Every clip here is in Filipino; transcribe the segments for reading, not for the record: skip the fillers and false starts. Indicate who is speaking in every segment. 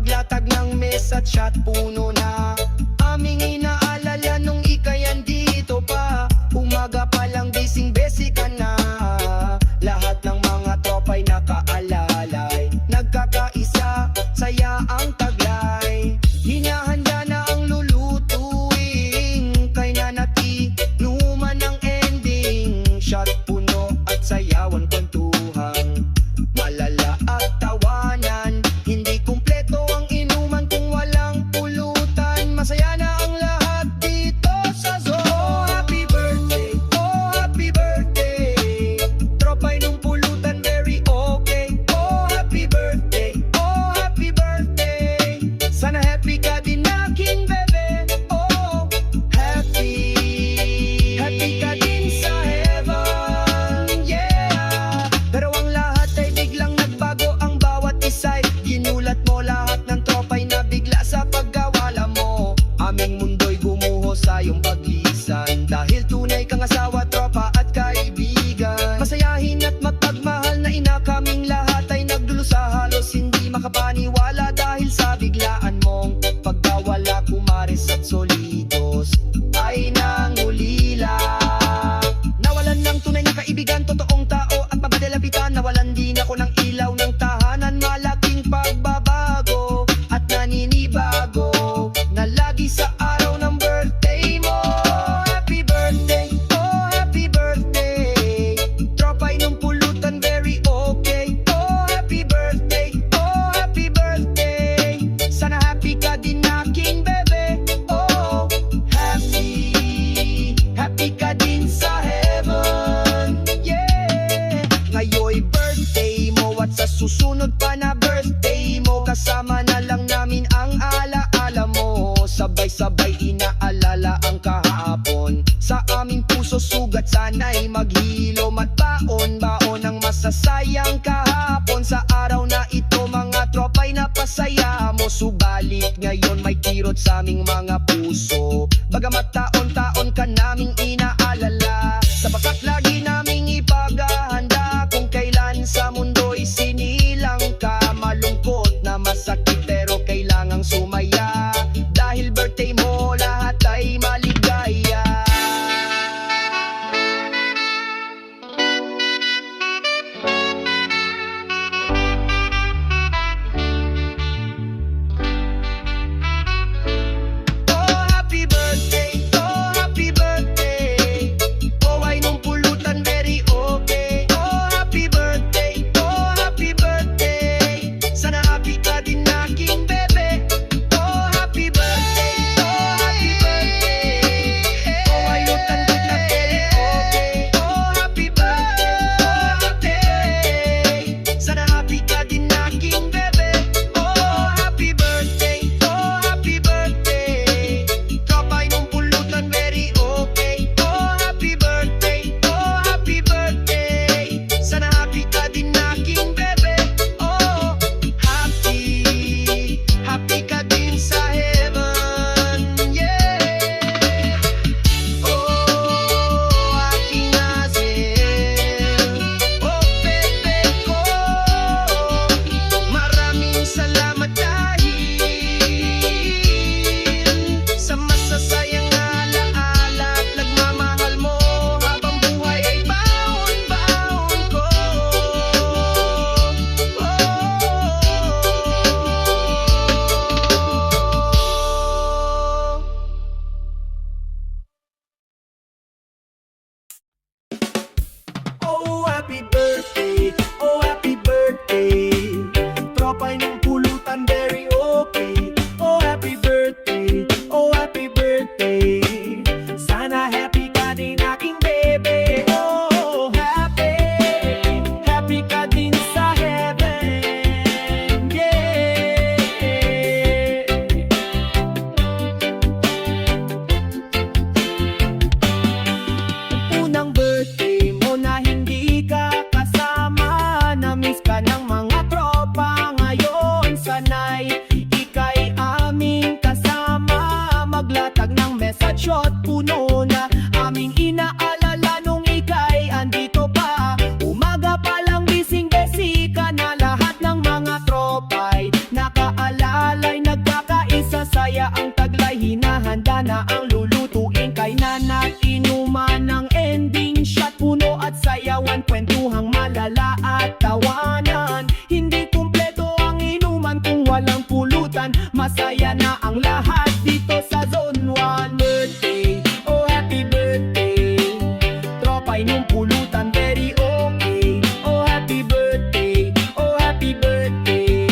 Speaker 1: maglatag ng message at puno na aming inaalala nung ika'y andito pa. Umaga pa lang bising-besi ka na. Lahat ng mga tropa'y nakaalalay, nagkakaisa, saya ang taglay. Hinahanda na ang lulutuin, kay nanati numan ang ending. Shot, puno at sayawan, kwentuhan, malala at tawanan. Hindi kumpleto ang inuman kung walang pulutan. Masaya na ang lahat dito sa zoo. Oh, happy birthday, oh happy birthday. Tropa'y nung pulutan, very okay. Oh, happy birthday, oh happy birthday. Sana happy ka din aking bebe. Oh, happy ka din sa heaven, yeah. Pero ang lahat ay biglang nagbago, ang bawat isa'y ginulat mo. Lahat ng tropa'y nabigla sa pagkawala mo. Aming mundo'y gumuho sa iyong paglisan, dahil tunay kang asawa, tropa at kaibigan. Masayahin at mapagmahal na ina, kaming lahat ay nagdusa, halos hindi makapaniwala dahil sa biglaan mong pagkawala. Kumares at solidos ay nangulila. Nawalan ng tunay na kaibigan, totoong tao at mabadalapitan. Nawalan din ako ng ilaw ng tahanan, malaking pagbabago at naninibago na lagi sa araw ng birthday mo. Happy birthday, oh happy birthday. Tropa'y nung pulutan, very okay. Oh happy birthday, oh happy birthday. Sana happy ka din aking bebe. Oh, happy ka din sa heaven, yeah. Ngayon'y birthday mo at sa susunod pa na birthday mo, kasama na lang namin ang alaala mo. Sabay-sabay inaalala ang kahapon, sa aming puso sugat, sana'y maghilom at baon-baon ang masasayang kahapon. Sa araw na ito mga tropa'y napasaya mo, subalit ngayon may kirot sa aming mga puso. Bagamat taon-taon ka naming inaalala, sapagat lagi naming ipaghahanda kung kailan sa mundo'y sinilang ka. Malungkot na masakit pero kailangang sumaya, dahil birthday mo lahat ay maligaya. Oh happy birthday, oh happy birthday. Oh ay nung pulutan, very okay. Oh happy birthday, oh happy birthday. Sana happy ka din aking bebe. Oh happy birthday, oh happy birthday. Oh ay lutan good na very okay. Oh happy birthday. Sana happy ka din aking bebe. Oh happy birthday, oh happy birthday. Tropa'y nung pulutan, very okay. Oh happy birthday, oh happy birthday. Sana happy ka din aking bebe. Oh, happy ka din sa heaven, yeah. Oh, aking Azel, oh bebe ko, maraming salamat dahil sa masasayang alaala at nagmamahal mo. Habang buhay ay baon-baon ko. Oh happy birthday, oh happy birthday. Tropa'y nung pulutan, very okay. Oh happy birthday, oh happy birthday. Sana happy ka din aking bebe. Oh happy ka din sa heaven, yeah. Unang birthday mo na hindi ka kasama, na-miss ka ng mga tropa. Ngayon sana'y ika'y aming kasama, maglatag ng message at puno na aming inaalala nung ika'y andito pa. Umaga pa lang bising-besi ka na, lahat ng mga tropa'y nakaalala. kinabukasan, masaya na ang lahat dito sa Zone 1. Birthday, oh happy birthday, tropa'y nung pulutan very okay. Oh happy birthday, oh happy birthday,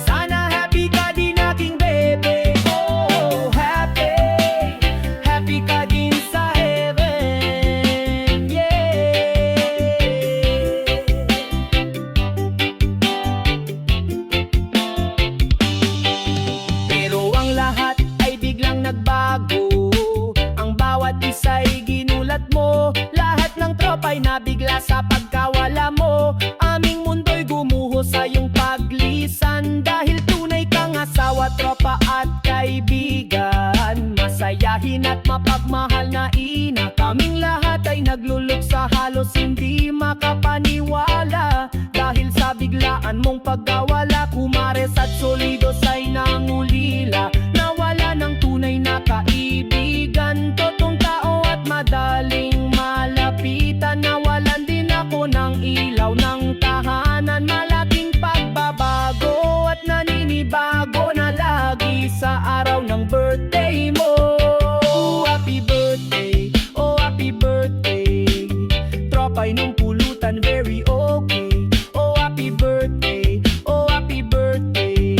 Speaker 1: sana happy ka din aking bebe. Oh happy, happy ka din sa heaven, yeah. Pero ang lahat ay biglang nagbago, ang bawat isa'y ginulat mo, lahat ng tropa'y nabigla sa pagkawala mo. Aming mundo'y gumuho sa iyong paglisan, dahil tunay kang asawa, tropa at kaibigan. Masayahin at mapagmahal na ina, kaming lahat ay naglulok sa halos hindi makapaniwala. Dahil sa biglaan mong pagkawala, kumares at solidos ay nangulila. Nawala ng tunay na kaibigan, totoong tao at madaling malapitan. Nawalan din ako ng ilaw ng tahanan, malaking pagbabago at naninibago na lagi sa araw ng birthday mo. Happy birthday, oh happy birthday, tropa'y nung pulutan very okay. Oh happy birthday, oh happy birthday,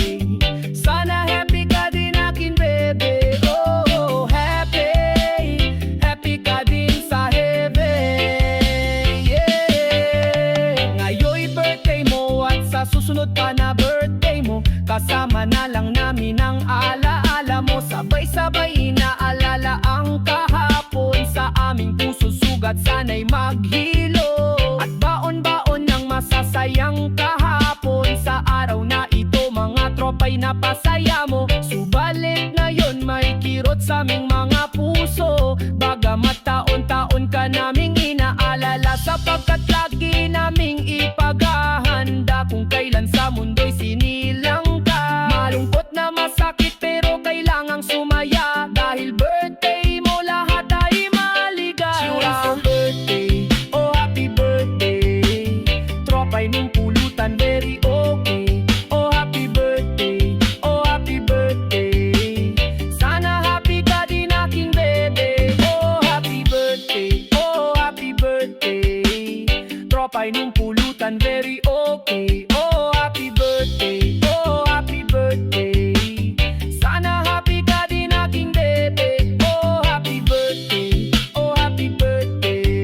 Speaker 1: sana happy ka din akin bebe. Oh happy, happy ka din sa heaven, yeah. Ngayon'y birthday mo at sa susunod pa na birthday mo, kasama na lang namin ang alaala mo. Sabay-sabay inaalala ang kahapon, sa aming puso sugat sana'y maghilo, at baon-baon ng masasayang kahapon. Sa araw na ito mga tropa'y napasaya mo, subalit ngayon may kirot sa aming mga puso. Bagamat taon-taon ka naming inaalala, sapagkat lagi naming ipaghahanda kung kailan sa mundo'y sinilang ka. Malungkot na masakit pero kailangang sumaya, dahil birthday mo lahat ay maligaya. Birthday, oh happy birthday, tropa'y nung pulutan very okay. Oh happy birthday, oh happy birthday, sana happy ka din aking bebe. Oh happy birthday, oh happy birthday, tropa'y nung pulutan very okay. Oh happy birthday, oh happy birthday, sana happy ka din aking bebe. Oh happy birthday, oh happy birthday,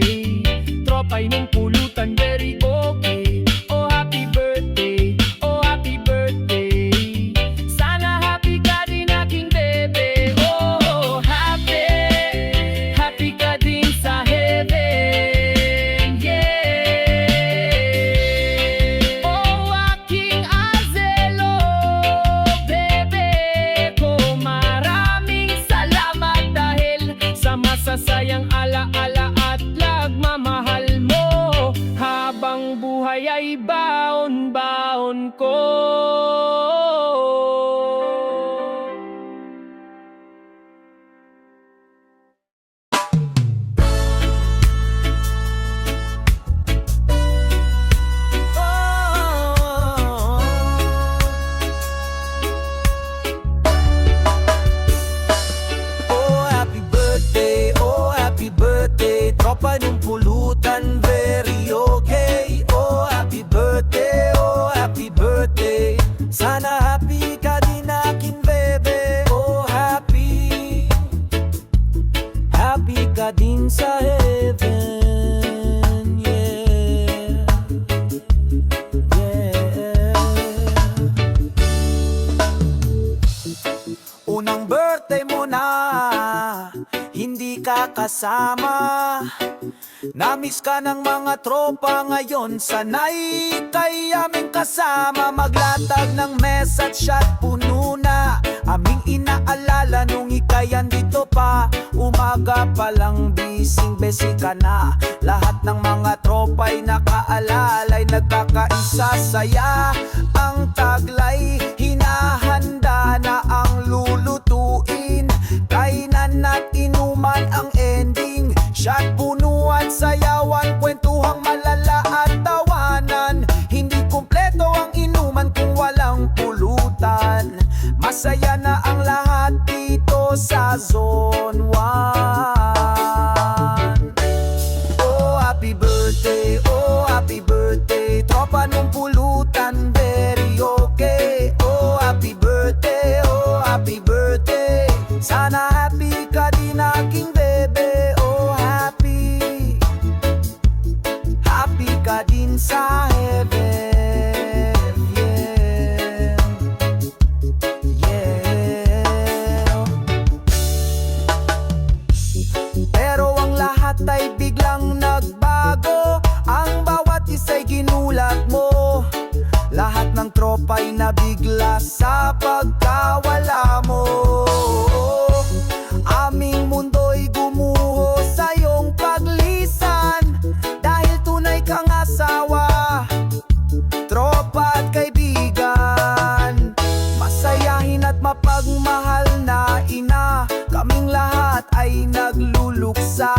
Speaker 1: tropa'y nung pulutan very okay. Oh happy birthday, oh happy birthday, sana happy ka din aking bebe. Oh happy, happy ka din sa heaven, yeah. Oh aking azelo, bebe ko, maraming salamat dahil sa masasayang alaala at nagmamahal mo. Habang buhay ay baon-baon ko. Oh happy birthday, tropa ng pulutan very okay. Oh happy birthday, sana happy ka din akin bebe. Oh happy, happy ka din sa heaven, yeah, yeah. Unang birthday mo na, hindi ka kasama. Namiss ka ng mga tropa ngayon, sanay kay aming kasama. Maglatag ng message at puno na, aming inaalala nung ika'y andito pa. Umaga pa lang bising-besi ka na, lahat ng mga tropa'y nakaalalay. Nagkakaisa saya ang taglay, hinahanda na ang lulutuin. Kainan at inuman ang ending, shot punuan, sayawan, kwentuhang malala at tawanan. Hindi kumpleto ang inuman kung walang pulutan. Masaya na ang lahat dito sa Zone 1. Oh happy birthday, oh happy birthday, tropa nung pulutan, very okay. Oh happy birthday, oh happy birthday, sana happy ka din aking bebe. Oh happy, happy ka din sa heaven. Pero ang lahat ay biglang nagbago, ang bawat isa'y ginulat mo. Lahat ng tropa'y nabigla sa pagkawala mo. Aming mundo'y gumuho sa iyong paglisan, dahil tunay kang asawa, tropa at kaibigan. Masayahin at mapagmahal na ina, kaming lahat ay nagluluksa.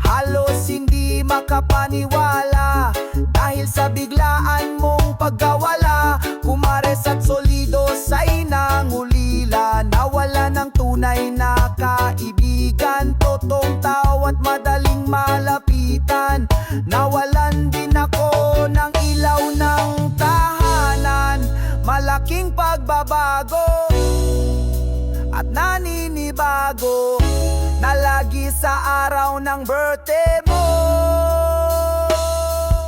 Speaker 1: Halos hindi makapaniwala, dahil sa biglaan mong pagkawala. Kumares at solido sa inang ulila, nawala ng tunay na kaibigan. Totong tao at madaling malapitan, nawalan din ako ng ilaw ng tahanan. Malaking pagbabago at naninibago na lagi sa araw ng birthday mo.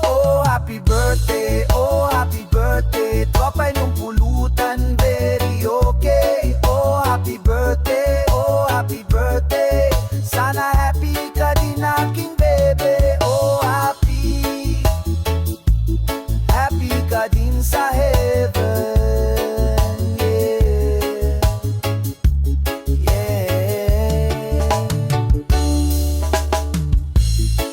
Speaker 1: Oh happy birthday, oh happy birthday, tropa'y nung pulutan, very okay. Oh happy birthday, oh happy birthday, sana happy ka din aking bebe. Oh happy, happy ka din sa heaven.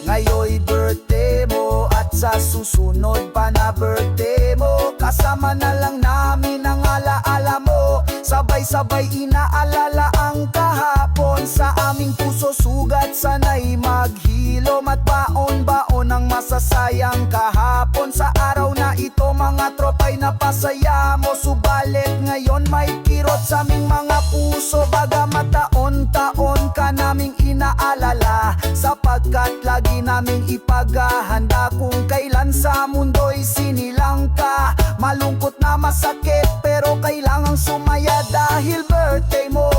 Speaker 1: Ngayon'y birthday mo at sa susunod pa na birthday mo, kasama na lang namin ang alaala mo. Sabay-sabay inaalala ang kahapon, sa aming puso sugat sana'y maghilom, at baon-baon ang masasayang kahapon. Sa araw na ito mga tropa'y napasaya mo, subalit ngayon may kirot sa aming mga puso. Bagamat taon-taon ka naming inaalala, sapagkat lagi naming ipaghahanda kung kailan sa mundo'y sinilang ka. Malungkot na masakit pero kailangang sumaya, dahil birthday mo,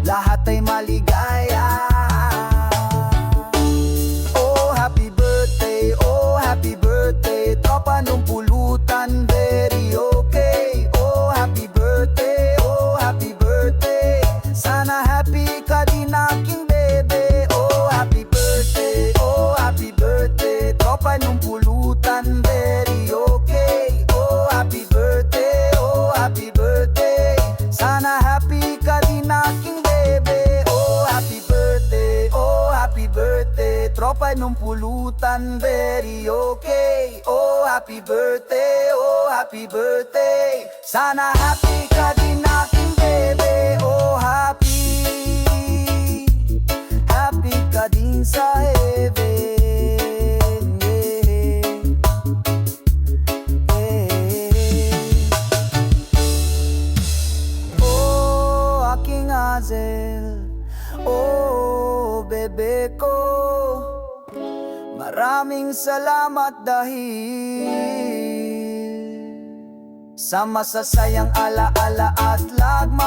Speaker 1: lahat ay maligaya. Oh happy birthday, oh happy birthday, tropa nung pulutan, very okay. Oh happy birthday, oh happy birthday, sana happy ka din aking bebe. Oh happy birthday, oh happy birthday, tropa nung pulutan, very okay. Oh happy birthday, oh happy birthday, sana happy ka din aking bebe. Oh happy birthday, oh happy birthday, tropa nung pulutan, very okay. Oh happy birthday, oh happy birthday, sana happy ka din aking bebe. Oh happy, happy ka din sa heaven. Oh aking Hazel, oh bebe ko, maraming salamat dahil sa masasayang alaala at lagma